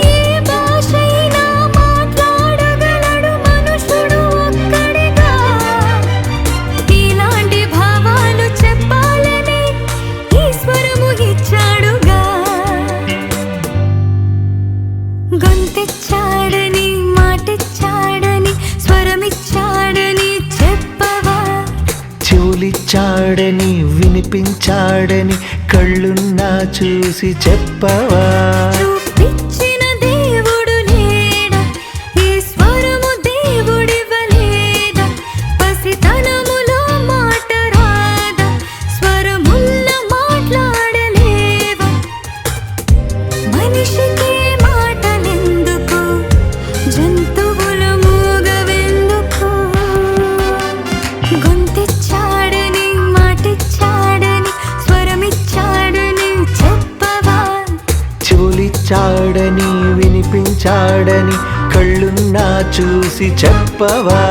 ఏ భాషైనా మాట్లాడగలడు మనుషుడు ఒక్కడిగా. ఇలాంటి భావాలు చెప్పాలని ఈశ్వరము ఇచ్చాడుగా. గొంతిచ్చాడని మాటిచ్చాడని స్వరమిచ్చాడని చెప్పవా. చెవులిచ్చాడని వినిపించాడని కళ్ళున్నా చూసి చెప్పవా. చూపించిన దేవుడు లేడా. ఈ స్వరము దేవుడివ్వలేదా. పసితనములో మాట రాదా. స్వరమున్న మాట్లాడలేవా. మనిషికి మాటలెందుకు జంతువుల మూగవెందుకు. గొంతిచ్చాడని మాటిచ్చాడని స్వరమిచ్చాడని చెప్పవా. చెవులిచ్చాడని వినిపించాడని కళ్ళున్నా చూసి చెప్పవా.